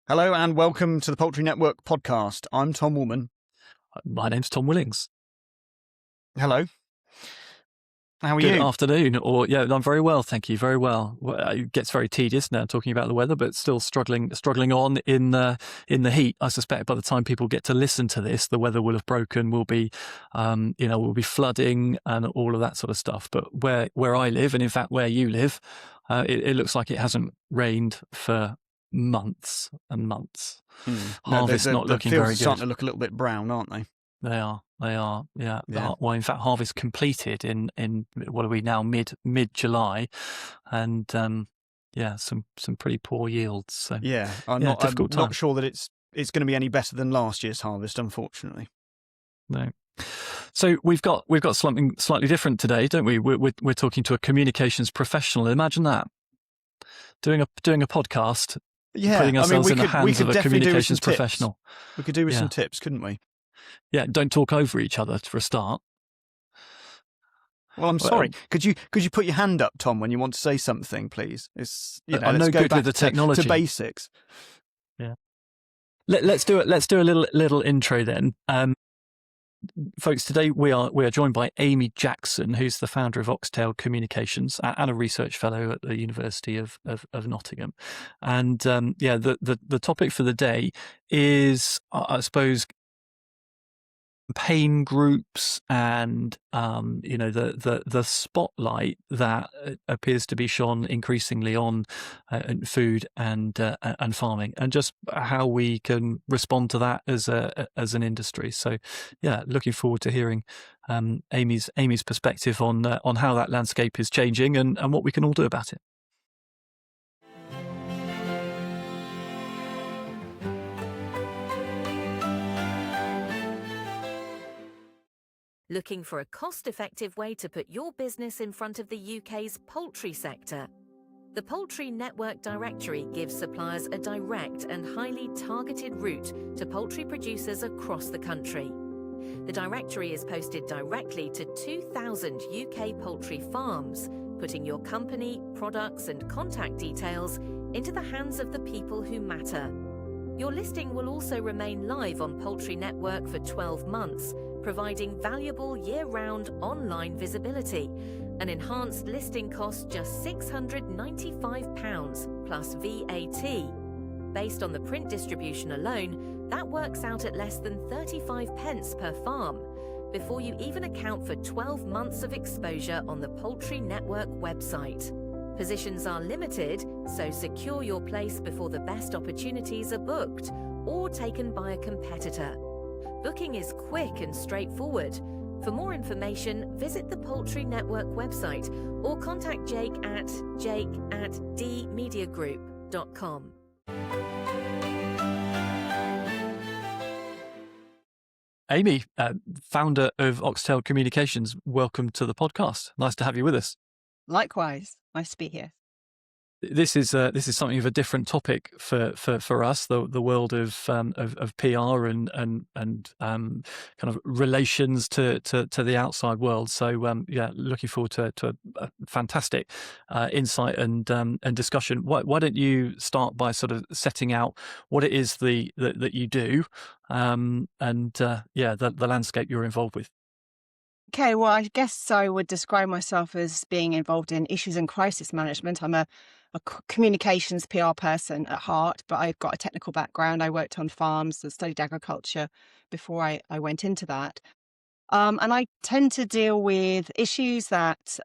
Hello and welcome to the Poultry Network podcast. I'm Tom Woolman. My name's Tom Willings. Hello. How are Good you? afternoon. I'm very well, thank you. Very well. It gets very tedious now talking about the weather, but still struggling on in the heat. I suspect by the time people get to listen to this, the weather will have broken. Will be flooding and all of that sort of stuff. But where I live, and in fact where you live, it looks like it hasn't rained for months and months. Harvest not looking very good. Starting to look a little bit brown, aren't they? They are. Yeah. Well, in fact, harvest completed in what are we now, mid-July, and some pretty poor yields. So I'm not sure that it's going to be any better than last year's harvest, unfortunately. No. So we've got something slightly different today, don't we? We're talking to a communications professional. Imagine that, doing a podcast. Yeah, putting ourselves in the hands of a communications professional. We could do with some tips, couldn't we? Yeah, don't talk over each other for a start. Well, I'm sorry. Could you put your hand up, Tom, when you want to say something, please? I'm no good with the technology. To basics. Yeah. Let's do it. Let's do a little intro then. Folks, today we are joined by Amy Jackson, who's the founder of Oxtale Communications and a research fellow at the University of Nottingham. And the topic for the day is, I suppose, pain groups and the spotlight that appears to be shone increasingly on food and farming, and just how we can respond to that as an industry. So looking forward to hearing Amy's perspective on how that landscape is changing and what we can all do about it. Looking for a cost-effective way to put your business in front of the UK's poultry sector? The Poultry Network Directory gives suppliers a direct and highly targeted route to poultry producers across the country. The directory is posted directly to 2,000 UK poultry farms, putting your company, products and contact details into the hands of the people who matter. Your listing will also remain live on Poultry Network for 12 months, providing valuable year-round online visibility. An enhanced listing costs just £695 plus VAT. Based on the print distribution alone, that works out at less than 35 pence per farm, before you even account for 12 months of exposure on the Poultry Network website. Positions are limited, so secure your place before the best opportunities are booked or taken by a competitor. Booking is quick and straightforward. For more information, visit the Poultry Network website or contact Jake at dmediagroup.com. Amy, founder of Oxtale Communications, welcome to the podcast. Nice to have you with us. Likewise, nice to be here. This is something of a different topic for us, the world of PR and kind of relations to the outside world. So looking forward to a fantastic insight and discussion. Why don't you start by sort of setting out what it is that you do, and the landscape you're involved with. Okay, well, I guess I would describe myself as being involved in issues and crisis management. I'm a communications PR person at heart, but I've got a technical background. I worked on farms and studied agriculture before I went into that. And I tend to deal with issues that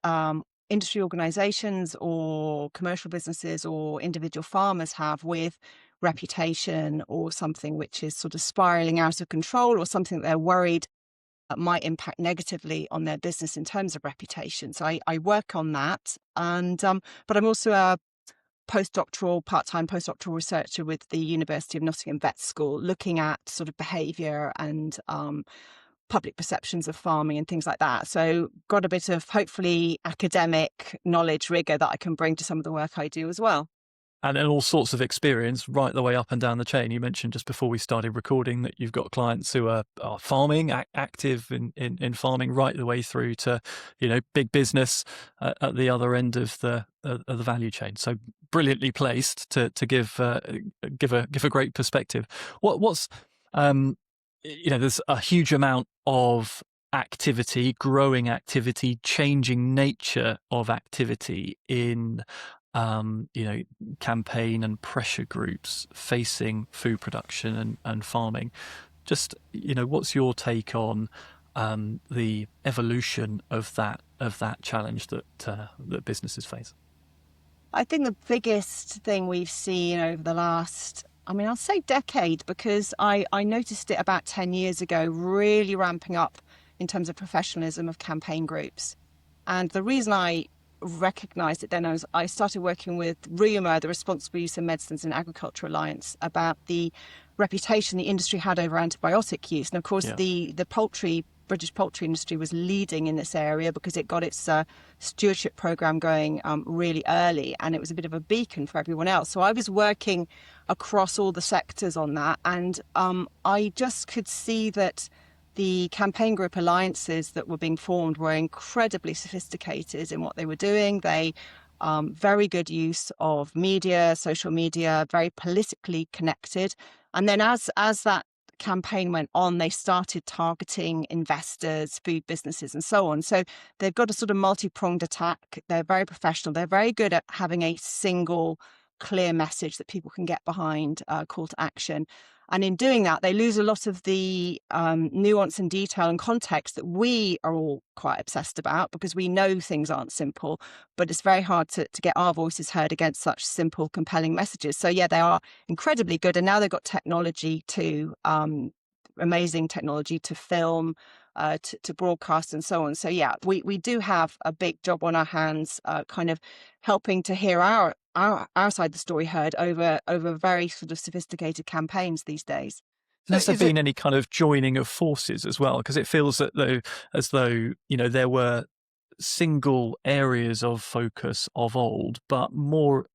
industry organisations or commercial businesses or individual farmers have with reputation, or something which is sort of spiralling out of control, or something that they're worried might impact negatively on their business in terms of reputation. So I work on that, and but I'm also a part-time postdoctoral researcher with the University of Nottingham Vet School, looking at sort of behaviour and public perceptions of farming and things like that. So got a bit of hopefully academic knowledge rigor that I can bring to some of the work I do as well. and all sorts of experience right the way up and down the chain. You mentioned just before we started recording that you've got clients who are farming, active in farming, right the way through to, big business at the other end of the value chain. So brilliantly placed to give a great perspective. What's there's a huge amount of activity, growing activity, changing nature of activity in campaign and pressure groups facing food production and farming. Just, what's your take on the evolution of that challenge that businesses face? I think the biggest thing we've seen over the last, I'll say decade, because I noticed it about 10 years ago, really ramping up in terms of professionalism of campaign groups. And the reason I recognised it then was I started working with RUMA, the Responsible Use of Medicines in Agriculture Alliance, about the reputation the industry had over antibiotic use. And of course, the British poultry industry was leading in this area because it got its stewardship programme going really early, and it was a bit of a beacon for everyone else. So I was working across all the sectors on that, and I just could see that the campaign group alliances that were being formed were incredibly sophisticated in what they were doing. They very good use of media, social media, very politically connected. And then as that campaign went on, they started targeting investors, food businesses, and so on. So they've got a sort of multi-pronged attack. They're very professional. They're very good at having a single clear message that people can get behind, call to action. And in doing that, they lose a lot of the nuance and detail and context that we are all quite obsessed about, because we know things aren't simple, but it's very hard to get our voices heard against such simple, compelling messages. So yeah, they are incredibly good. And now they've got technology too, amazing technology to film, to broadcast and so on. So yeah, we do have a big job on our hands, kind of helping to hear our side of the story heard over very sort of sophisticated campaigns these days. Has there been any kind of joining of forces as well? Because it feels as though there were single areas of focus of old, but more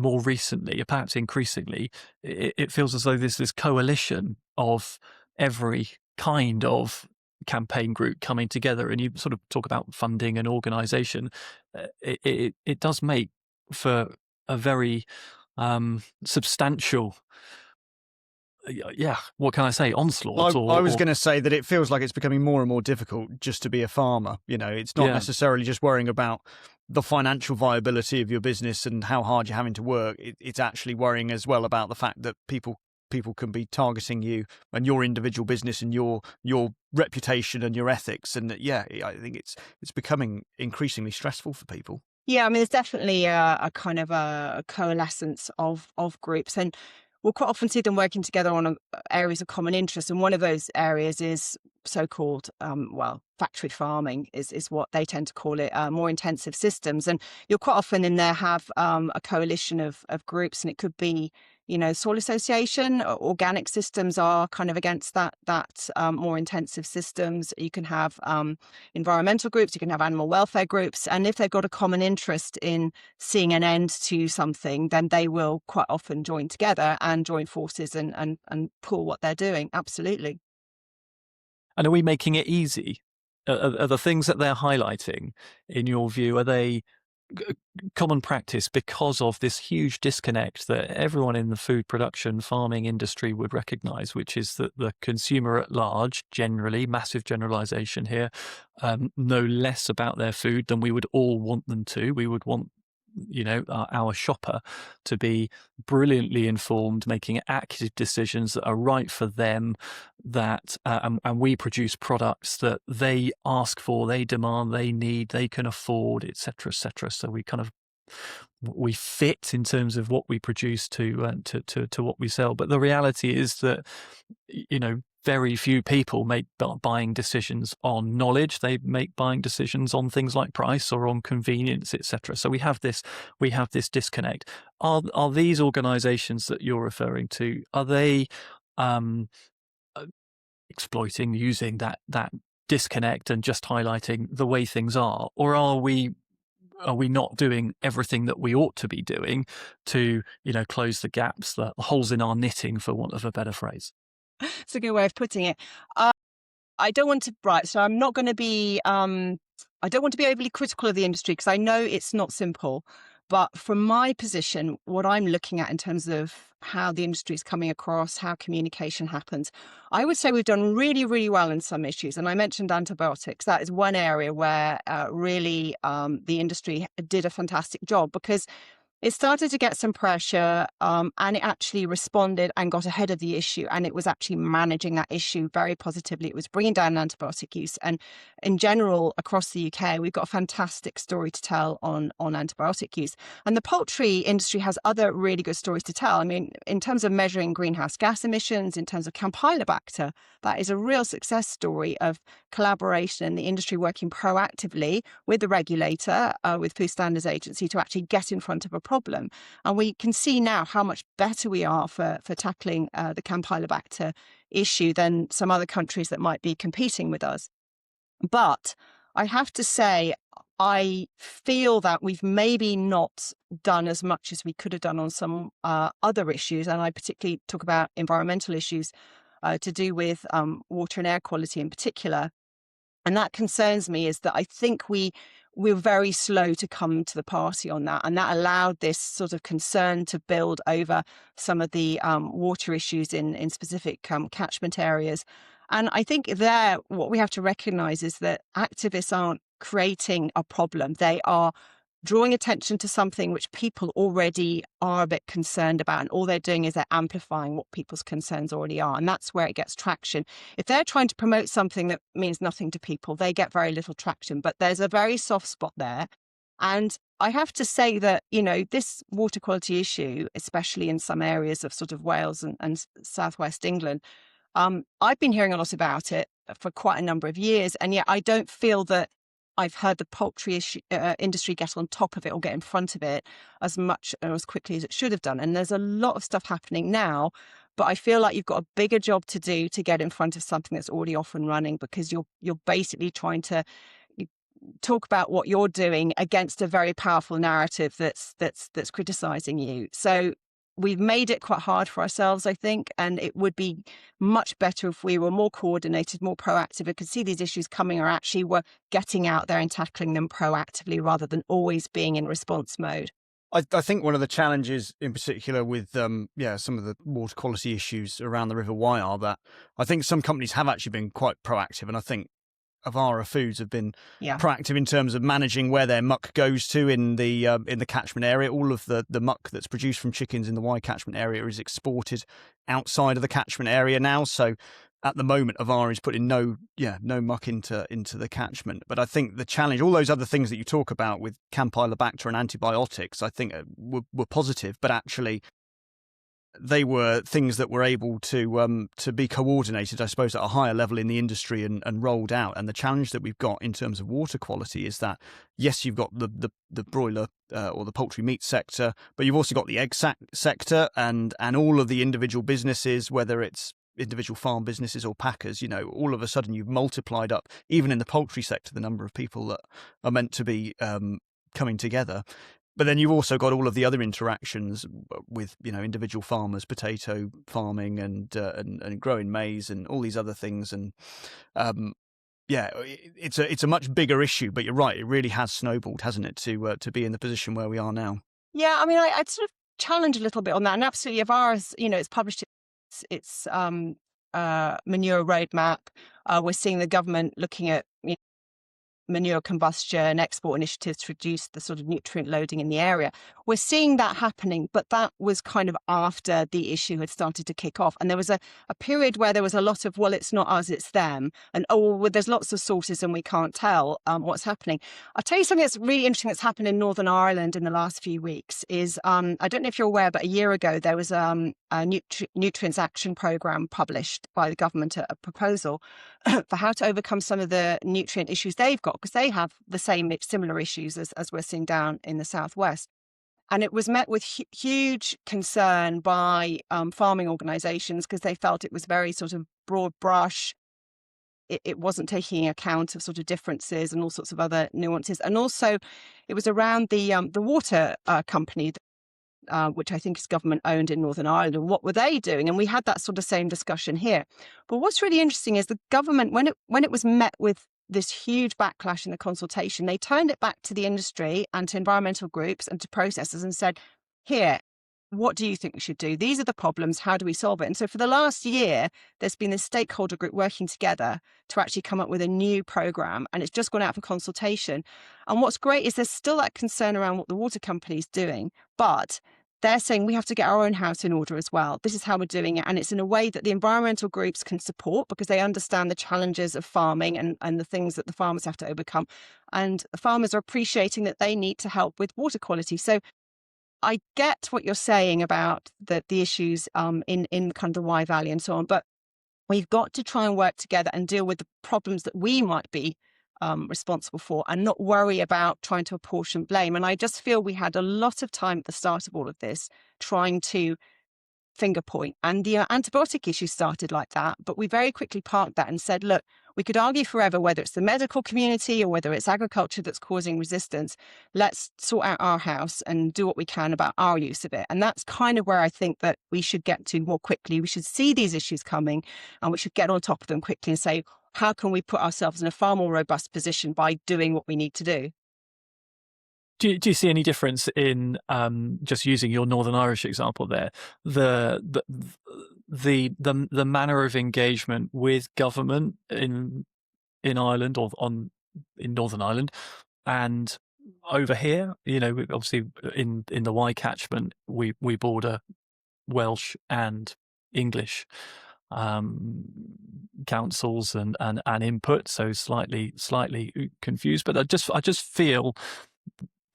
recently, perhaps increasingly, it feels as though there's this coalition of every kind of campaign group coming together. And you sort of talk about funding and organisation. It does make for a very substantial, what can I say, onslaught. I was going to say that it feels like it's becoming more and more difficult just to be a farmer. It's not necessarily just worrying about the financial viability of your business and how hard you're having to work. It's actually worrying as well about the fact that people can be targeting you and your individual business and your reputation and your ethics. And I think it's becoming increasingly stressful for people. Yeah, there's definitely a kind of a coalescence of groups, and we'll quite often see them working together on areas of common interest. And one of those areas is so-called, factory farming is what they tend to call it, more intensive systems. And you'll quite often in there have a coalition of groups, and it could be, soil association. Organic systems are kind of against that more intensive systems. You can have environmental groups, you can have animal welfare groups, and if they've got a common interest in seeing an end to something, then they will quite often join together and join forces and pull what they're doing. Absolutely. And are we making it easy? Are the things that they're highlighting, in your view, are they common practice because of this huge disconnect that everyone in the food production farming industry would recognise, which is that the consumer at large, generally, massive generalisation here, know less about their food than we would all want them to. We would want our shopper to be brilliantly informed, making active decisions that are right for them, that and we produce products that they ask for, they demand, they need, they can afford, etc., etc. So we fit in terms of what we produce to what we sell. But the reality is that very few people make buying decisions on knowledge. They make buying decisions on things like price or on convenience, etc. So we have this disconnect. Are these organisations that you're referring to, are they exploiting, using that disconnect and just highlighting the way things are, or are we are we not doing everything that we ought to be doing to, close the gaps, the holes in our knitting, for want of a better phrase? It's a good way of putting it. I don't want to, right, so I'm not going to be, I don't want to be overly critical of the industry because I know it's not simple. But from my position, what I'm looking at in terms of how the industry is coming across, how communication happens, I would say we've done really, really well in some issues. And I mentioned antibiotics. That is one area where really the industry did a fantastic job because it started to get some pressure and it actually responded and got ahead of the issue. And it was actually managing that issue very positively. It was bringing down antibiotic use. And in general, across the UK, we've got a fantastic story to tell on antibiotic use. And the poultry industry has other really good stories to tell. I mean, in terms of measuring greenhouse gas emissions, in terms of Campylobacter, that is a real success story of collaboration in the industry working proactively with the regulator, with Food Standards Agency, to actually get in front of a problem. And we can see now how much better we are for tackling the Campylobacter issue than some other countries that might be competing with us. But I have to say, I feel that we've maybe not done as much as we could have done on some other issues. And I particularly talk about environmental issues to do with water and air quality in particular. And that concerns me, is that I think we're very slow to come to the party on that. And that allowed this sort of concern to build over some of the water issues in specific catchment areas. And I think what we have to recognise is that activists aren't creating a problem. They are drawing attention to something which people already are a bit concerned about. And all they're doing is they're amplifying what people's concerns already are. And that's where it gets traction. If they're trying to promote something that means nothing to people, they get very little traction. But there's a very soft spot there. And I have to say that, this water quality issue, especially in some areas of sort of Wales and southwest England, I've been hearing a lot about it for quite a number of years. And yet I don't feel that I've heard the poultry industry get on top of it or get in front of it as much or as quickly as it should have done. And there's a lot of stuff happening now, but I feel like you've got a bigger job to do to get in front of something that's already off and running, because you're basically trying to talk about what you're doing against a very powerful narrative that's criticizing you. So we've made it quite hard for ourselves, I think, and it would be much better if we were more coordinated, more proactive, and could see these issues coming, or actually were getting out there and tackling them proactively rather than always being in response mode. I think one of the challenges in particular with some of the water quality issues around the River Wye are that I think some companies have actually been quite proactive, and I think Avara Foods have been proactive in terms of managing where their muck goes to in the catchment area. All of the muck that's produced from chickens in the Wye catchment area is exported outside of the catchment area now. So at the moment, Avara is putting no muck into the catchment. But I think the challenge, all those other things that you talk about with Campylobacter and antibiotics, I think were positive, but actually they were things that were able to be coordinated, I suppose, at a higher level in the industry and rolled out. And the challenge that we've got in terms of water quality is that, yes, you've got the broiler or the poultry meat sector, but you've also got the egg sector and all of the individual businesses, whether it's individual farm businesses or packers. All of a sudden you've multiplied up, even in the poultry sector, the number of people that are meant to be coming together. But then you've also got all of the other interactions with, individual farmers, potato farming and growing maize and all these other things. And it's a much bigger issue. But you're right, it really has snowballed, hasn't it, to be in the position where we are now? Yeah, I mean, I'd sort of challenge a little bit on that. And absolutely, Avara's, it's published its manure roadmap. We're seeing the government looking at manure combustion, export initiatives to reduce the sort of nutrient loading in the area. We're seeing that happening, but that was kind of after the issue had started to kick off. And there was a period where there was a lot of, well, it's not us, it's them. And, there's lots of sources and we can't tell what's happening. I'll tell you something that's really interesting that's happened in Northern Ireland in the last few weeks is, I don't know if you're aware, but a year ago, there was a Nutrients Action Programme published by the government, a proposal for how to overcome some of the nutrient issues they've got, because they have the similar issues as we're seeing down in the southwest. And it was met with huge concern by farming organisations, because they felt it was very sort of broad brush, it wasn't taking account of sort of differences and all sorts of other nuances. And also, it was around the water company, which I think is government owned in Northern Ireland, and what were they doing? And we had that sort of same discussion here. But what's really interesting is the government, when it was met with this huge backlash in the consultation, they turned it back to the industry and to environmental groups and to processors and said, here, what do you think we should do? These are the problems. How do we solve it? And so for the last year, there's been this stakeholder group working together to actually come up with a new program, and it's just gone out for consultation. And what's great is there's still that concern around what the water company is doing, but they're saying we have to get our own house in order as well. This is how we're doing it. And it's in a way that the environmental groups can support because they understand the challenges of farming and the things that the farmers have to overcome. And the farmers are appreciating that they need to help with water quality. So I get what you're saying about the issues in kind of the Wye Valley and so on, but we've got to try and work together and deal with the problems that we might be responsible for and not worry about trying to apportion blame. And I just feel we had a lot of time at the start of all of this trying to finger point. And the antibiotic issue started like that, but we very quickly parked that and said, look, we could argue forever whether it's the medical community or whether it's agriculture that's causing resistance. Let's sort out our house and do what we can about our use of it. And that's kind of where I think that we should get to more quickly. We should see these issues coming and we should get on top of them quickly and say, how can we put ourselves in a far more robust position by doing what we need to do? Do you see any difference in just using your Northern Irish example there, the manner of engagement with government in Ireland or in Northern Ireland, and over here, obviously in the Wye catchment we border Welsh and English councils and input, so slightly confused. But I just feel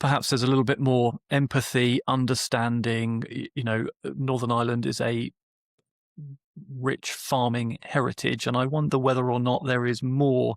perhaps there's a little bit more empathy, understanding. Northern Ireland is a rich farming heritage, and I wonder whether or not there is more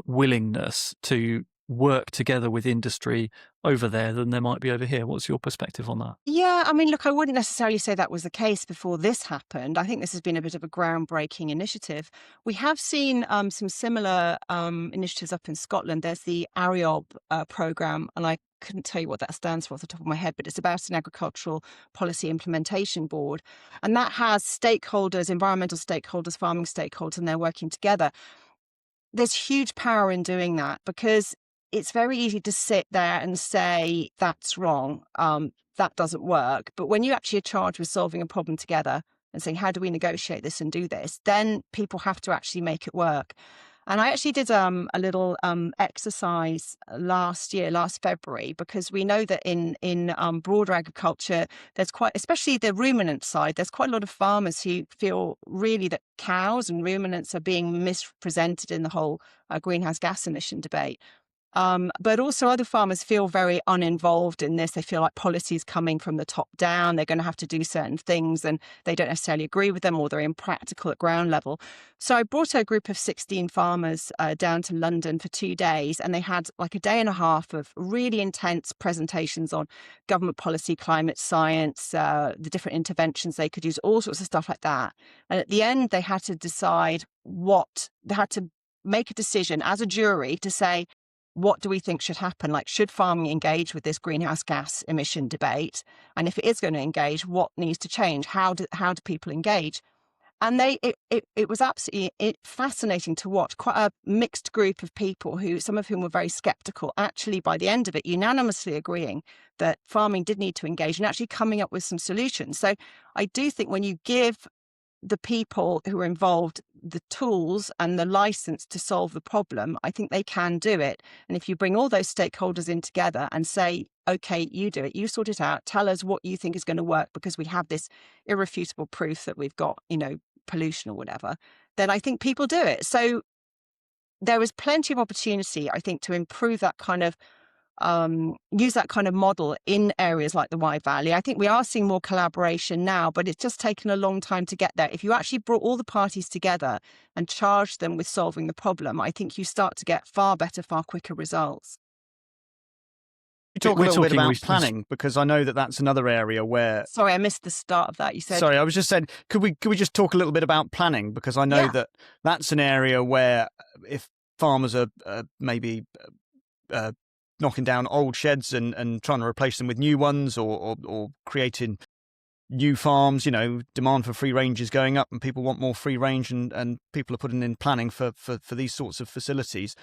willingness to work together with industry over there than there might be over here. What's your perspective on that? Yeah, I mean, look, I wouldn't necessarily say that was the case before this happened. I think this has been a bit of a groundbreaking initiative. We have seen some similar initiatives up in Scotland. There's the ARIOB programme, and I couldn't tell you what that stands for off the top of my head, but it's about an agricultural policy implementation board. And that has stakeholders, environmental stakeholders, farming stakeholders, and they're working together. There's huge power in doing that because it's very easy to sit there and say, that's wrong, that doesn't work. But when you actually are charged with solving a problem together and saying, how do we negotiate this and do this, then people have to actually make it work. And I actually did a little exercise last February, because we know that in broader agriculture, there's especially the ruminant side, there's quite a lot of farmers who feel really that cows and ruminants are being misrepresented in the whole greenhouse gas emission debate. But also other farmers feel very uninvolved in this. They feel like policy is coming from the top down. They're going to have to do certain things and they don't necessarily agree with them, or they're impractical at ground level. So I brought a group of 16 farmers down to London for 2 days, and they had like a day and a half of really intense presentations on government policy, climate science, the different interventions they could use, all sorts of stuff like that. And at the end, they had to decide they had to make a decision as a jury to say, what do we think should happen? Like, should farming engage with this greenhouse gas emission debate? And if it is going to engage, what needs to change? How do people engage? And it was absolutely fascinating to watch. Quite a mixed group of people, some of whom were very sceptical, actually by the end of it unanimously agreeing that farming did need to engage and actually coming up with some solutions. So I do think when you give the people who are involved the tools and the license to solve the problem, I think they can do it. And if you bring all those stakeholders in together and say, okay, you do it, you sort it out, tell us what you think is going to work, because we have this irrefutable proof that we've got, pollution or whatever, then I think people do it. So there is plenty of opportunity, I think, to improve that kind of use that kind of model in areas like the Wye Valley. I think we are seeing more collaboration now, but it's just taken a long time to get there. If you actually brought all the parties together and charged them with solving the problem, I think you start to get far better, far quicker results. You talk a We're little bit talking about planning, because I know that that's another area where. Sorry, I missed the start of that. You said. Sorry, I was just saying, could we just talk a little bit about planning, because I know that that's an area where if farmers are maybe knocking down old sheds and trying to replace them with new ones, or creating new farms, demand for free range is going up and people want more free range, and people are putting in planning for these sorts of facilities.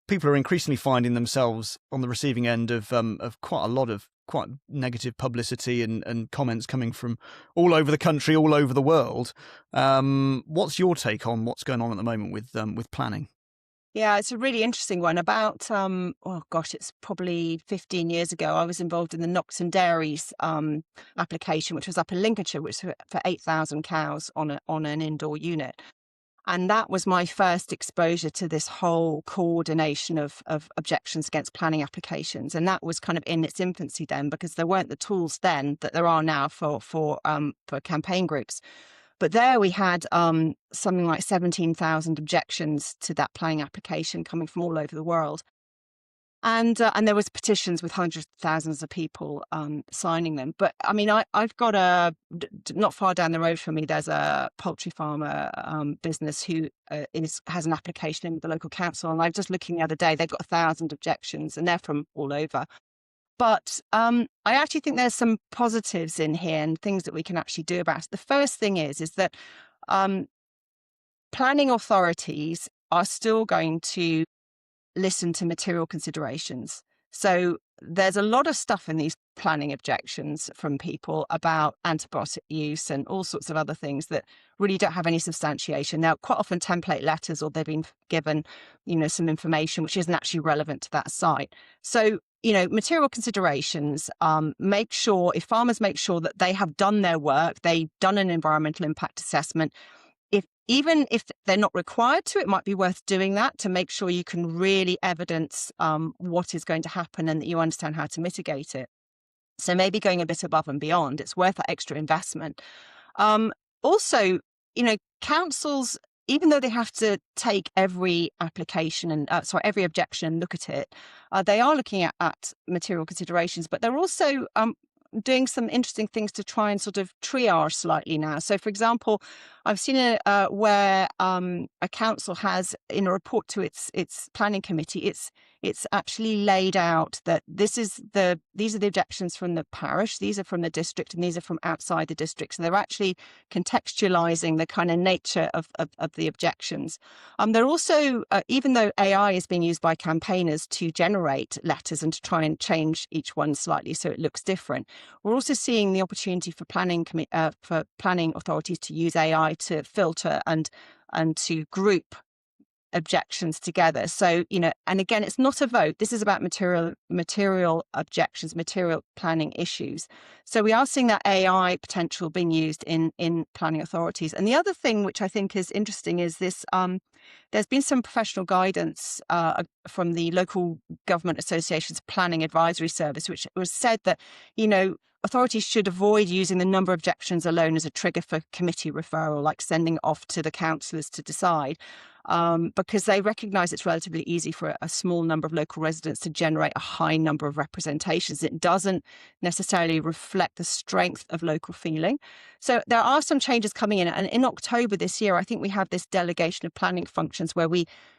People are increasingly finding themselves on the receiving end of quite a lot of quite negative publicity and comments coming from all over the country, all over the world. What's your take on what's going on at the moment with planning? Yeah, it's a really interesting one. About, it's probably 15 years ago, I was involved in the Knox and Dairies application, which was up in Lincolnshire, which was for 8,000 cows on an indoor unit. And that was my first exposure to this whole coordination of objections against planning applications. And that was kind of in its infancy then, because there weren't the tools then that there are now for campaign groups. But there we had something like 17,000 objections to that planning application coming from all over the world. And there was petitions with hundreds of thousands of people signing them. But I mean, I've got not far down the road from me, there's a poultry farmer business who has an application in with the local council. And I was just looking the other day, they've got 1,000 objections and they're from all over. But I actually think there's some positives in here and things that we can actually do about it. The first thing is that planning authorities are still going to listen to material considerations. So there's a lot of stuff in these planning objections from people about antibiotic use and all sorts of other things that really don't have any substantiation. Now, quite often template letters, or they've been given, some information which isn't actually relevant to that site. So, material considerations, if farmers make sure that they have done their work, they've done an environmental impact assessment. Even if they're not required to, it might be worth doing that to make sure you can really evidence what is going to happen and that you understand how to mitigate it. So maybe going a bit above and beyond, it's worth that extra investment. Also, councils, even though they have to take every application and every objection and look at it, they are looking at material considerations, but they're also doing some interesting things to try and sort of triage slightly now. So, for example, I've seen where a council has, in a report to its planning committee, it's actually laid out that these are the objections from the parish, these are from the district, and these are from outside the district. So they're actually contextualizing the kind of nature of the objections. They're also, even though AI is being used by campaigners to generate letters and to try and change each one slightly so it looks different, we're also seeing the opportunity for planning authorities to use AI to filter and to group objections together. So, and again, it's not a vote. This is about material objections, material planning issues. So we are seeing that AI potential being used in planning authorities. And the other thing which I think is interesting is this, there's been some professional guidance from the Local Government Association's Planning Advisory Service, which was said that, authorities should avoid using the number of objections alone as a trigger for committee referral, like sending it off to the councillors to decide, because they recognise it's relatively easy for a small number of local residents to generate a high number of representations. It doesn't necessarily reflect the strength of local feeling. So there are some changes coming in. And in October this year, I think we have this delegation of planning functions where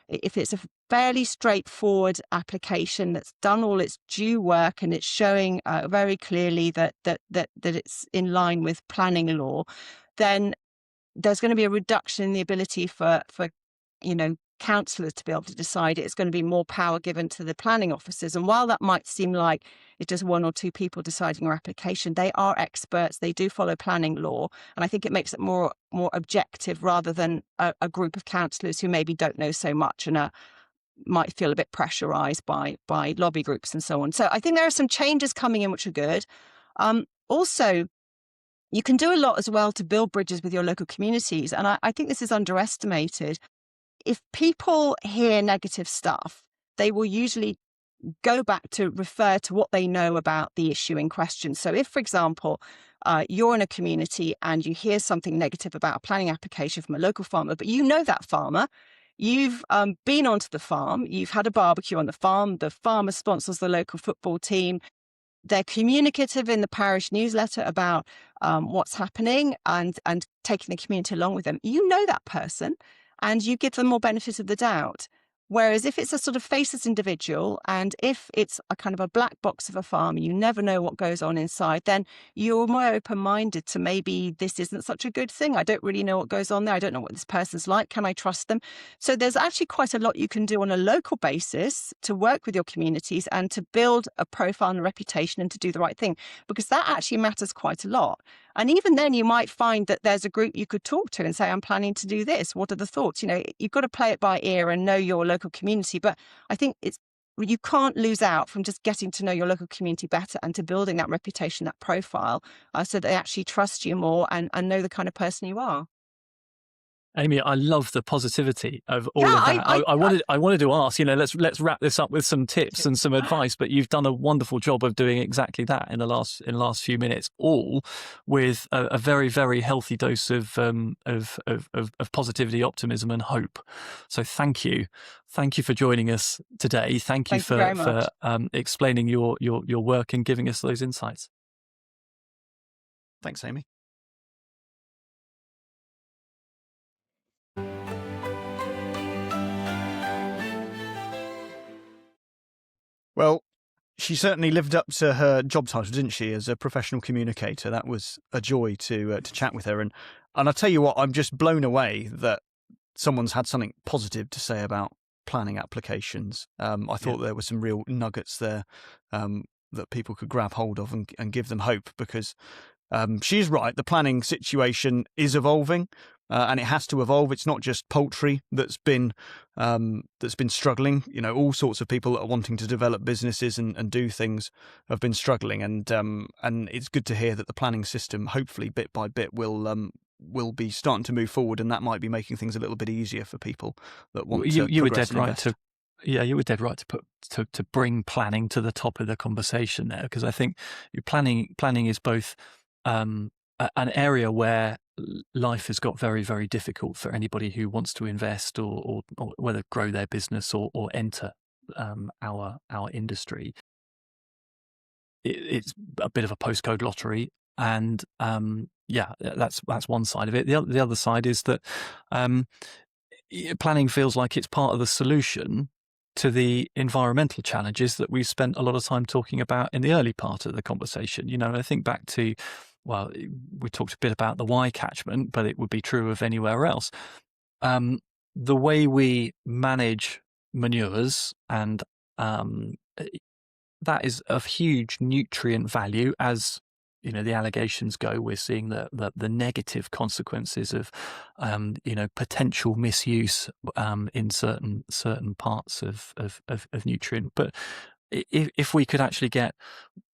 if it's a fairly straightforward application that's done all its due work and it's showing very clearly that it's in line with planning law, then there's going to be a reduction in the ability for councillors to be able to decide. It's going to be more power given to the planning officers. And while that might seem like it's just one or two people deciding your application, they are experts. They do follow planning law. And I think it makes it more objective rather than a group of councillors who maybe don't know so much and might feel a bit pressurised by lobby groups and so on. So I think there are some changes coming in which are good. Also, you can do a lot as well to build bridges with your local communities. And I think this is underestimated. If people hear negative stuff, they will usually go back to refer to what they know about the issue in question. So if, for example, you're in a community and you hear something negative about a planning application from a local farmer, but you know that farmer, You've been onto the farm, you've had a barbecue on the farmer sponsors the local football team. They're communicative in the parish newsletter about what's happening and taking the community along with them. You know that person and you give them more benefit of the doubt. Whereas if it's a sort of faceless individual and if it's a kind of a black box of a farm, you never know what goes on inside, then you're more open-minded to maybe this isn't such a good thing. I don't really know what goes on there. I don't know what this person's like. Can I trust them? So there's actually quite a lot you can do on a local basis to work with your communities and to build a profile and a reputation and to do the right thing, because that actually matters quite a lot. And even then you might find that there's a group you could talk to and say, I'm planning to do this. What are the thoughts? You've got to play it by ear and know your local community. But I think you can't lose out from just getting to know your local community better and to building that reputation, that profile, so that they actually trust you more and know the kind of person you are. Amy, I love the positivity of all of that. I wanted to ask, let's wrap this up with some tips and some advice, but you've done a wonderful job of doing exactly that in the last few minutes, all with a very, very healthy dose of positivity, optimism, and hope. So thank you for joining us today. Thank you for explaining your work and giving us those insights. Thanks, Amy. Well, she certainly lived up to her job title, didn't she, as a professional communicator? That was a joy to chat with her. And I tell you what, I'm just blown away that someone's had something positive to say about planning applications. I thought there were some real nuggets there that people could grab hold of and give them hope, because she's right. The planning situation is evolving. And it has to evolve. It's not just poultry that's been struggling. All sorts of people that are wanting to develop businesses and do things have been struggling. And it's good to hear that the planning system, hopefully bit by bit, will be starting to move forward, and that might be making things a little bit easier for people that want to. You were dead right to. Yeah, you were dead right to bring planning to the top of the conversation there, because I think planning is both an area where life has got very, very difficult for anybody who wants to invest or whether grow their business or enter our industry. It's a bit of a postcode lottery, and that's one side of it. The other side is that planning feels like it's part of the solution to the environmental challenges that we've spent a lot of time talking about in the early part of the conversation. I think back to, well, we talked a bit about the Y catchment, but it would be true of anywhere else. The way we manage manures, and that is of huge nutrient value. As the allegations go, we're seeing the negative consequences of potential misuse in certain parts of nutrient. But if we could actually get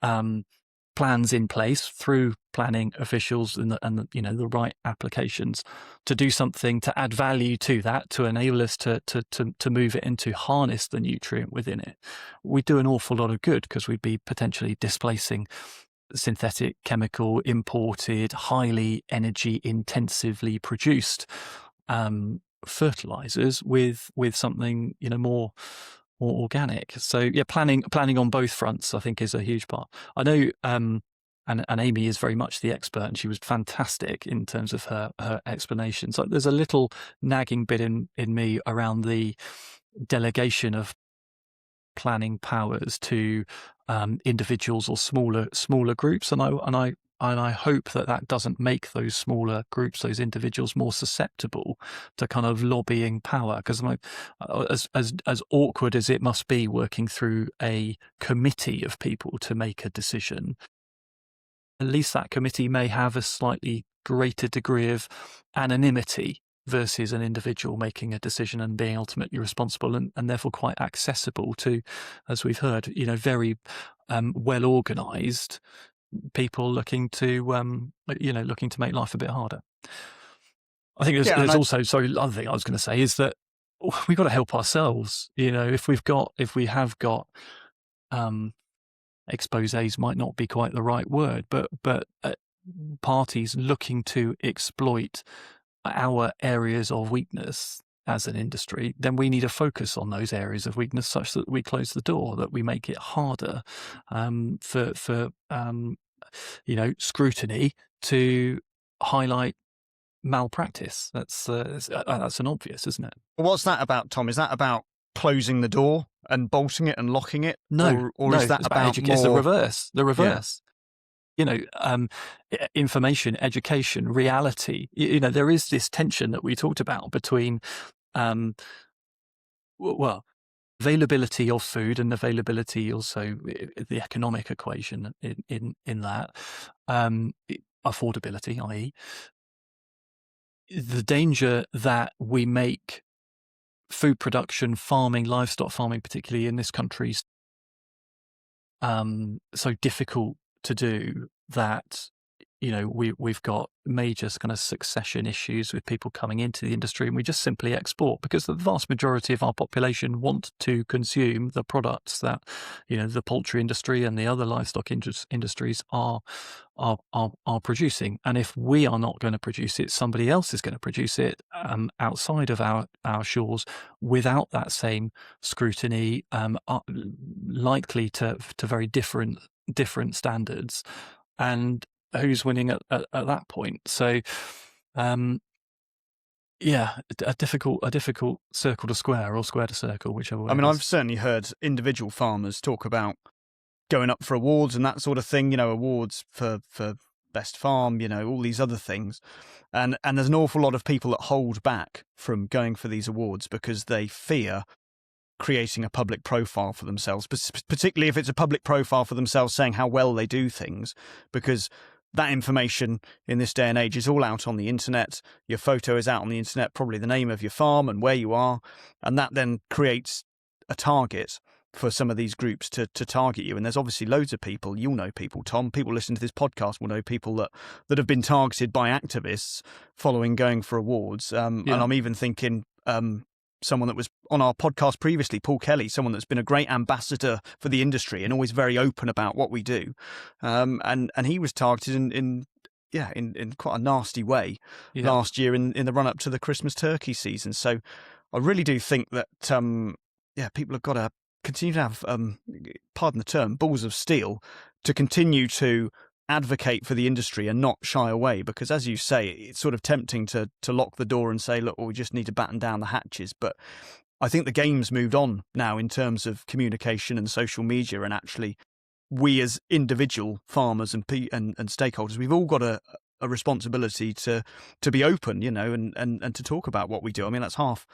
plans in place through planning officials and the right applications to do something to add value to that, to enable us to move it and to harness the nutrient within it, we do an awful lot of good, because we'd be potentially displacing synthetic, chemical, imported, highly energy intensively produced fertilizers with something more organic. So planning on both fronts, I think, is a huge part. I know, and Amy is very much the expert, and she was fantastic in terms of her explanation. So there's a little nagging bit in me around the delegation of planning powers to individuals or smaller groups, and I hope that doesn't make those smaller groups, those individuals, more susceptible to kind of lobbying power. Because as awkward as it must be working through a committee of people to make a decision, at least that committee may have a slightly greater degree of anonymity versus an individual making a decision and being ultimately responsible, and therefore quite accessible to, as we've heard, very well organised people looking to make life a bit harder. I think there's also, sorry, the other thing I was going to say is that we've got to help ourselves. If we have got exposés might not be quite the right word, but parties looking to exploit our areas of weakness as an industry, then we need to focus on those areas of weakness such that we close the door, that we make it harder for scrutiny to highlight malpractice. That's an obvious, isn't it? What's that about, Tom? Is that about closing the door and bolting it and locking it? No, or is that about more... It's the reverse. The reverse. Yeah. Information, education, reality. There is this tension that we talked about between, availability of food and availability, also the economic equation in that, affordability, i.e. the danger that we make food production, farming, livestock farming, particularly in this country, so difficult to do that we've got major kind of succession issues with people coming into the industry, and we just simply export because the vast majority of our population want to consume the products that the poultry industry and the other livestock industries are producing. And if we are not going to produce it, somebody else is going to produce it outside of our shores without that same scrutiny, likely to very different standards. And who's winning at that point? So, a difficult circle to square, or square to circle, whichever way. I mean, I've certainly heard individual farmers talk about going up for awards and that sort of thing. Awards for best farm. All these other things, and there's an awful lot of people that hold back from going for these awards because they fear creating a public profile for themselves, particularly if it's a public profile for themselves saying how well they do things, because that information in this day and age is all out on the internet. Your photo is out on the internet, probably the name of your farm and where you are, and that then creates a target for some of these groups to target you. And there's obviously loads of people, you'll know people, Tom, people listening to this podcast will know people that have been targeted by activists following going for awards. And I'm even thinking someone that was on our podcast previously, Paul Kelly, someone that's been a great ambassador for the industry and always very open about what we do. And he was targeted in quite a nasty way last year in the run up to the Christmas turkey season. So I really do think that, people have got to continue to have, pardon the term, balls of steel to continue to advocate for the industry and not shy away, because as you say, it's sort of tempting to lock the door and say, look, we just need to batten down the hatches. But I think the game's moved on now in terms of communication and social media, and actually we as individual farmers and stakeholders, we've all got a responsibility to be open, and to talk about what we do. I mean, that's part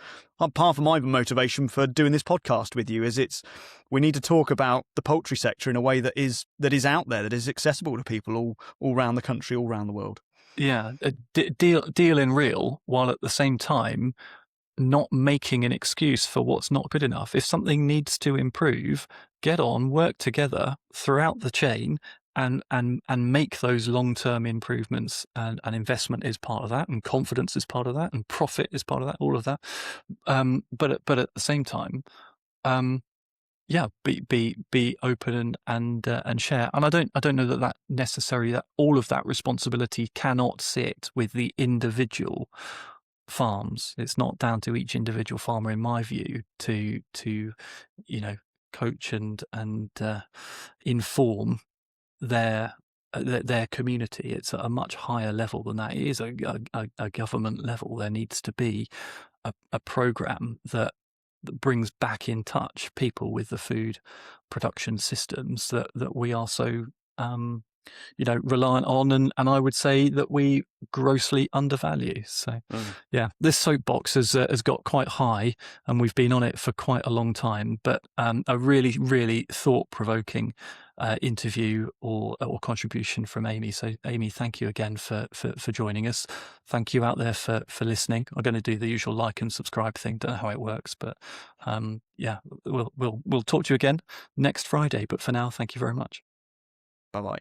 of my motivation for doing this podcast with you is we need to talk about the poultry sector in a way that is out there, that is accessible to people all around the country, all around the world. Yeah, deal in real, while at the same time not making an excuse for what's not good enough. If something needs to improve, get on, work together throughout the chain, and make those long-term improvements, and investment is part of that, and confidence is part of that, and profit is part of that, all of that. But at the same time, be open and share. And I don't know that necessarily that all of that responsibility cannot sit with the individual farms. It's not down to each individual farmer, in my view, to coach and inform their community. It's at a much higher level than that. It is a government level. There needs to be a program that brings back in touch people with the food production systems that we are so reliant on, and I would say that we grossly undervalue. So this soapbox has got quite high, and we've been on it for quite a long time, but a really, really thought-provoking interview or contribution from Amy. So Amy, thank you again for joining us. Thank you out there for listening. I'm going to do the usual like and subscribe thing. Don't know how it works, but we'll talk to you again next Friday. But for now, thank you very much. Bye-bye.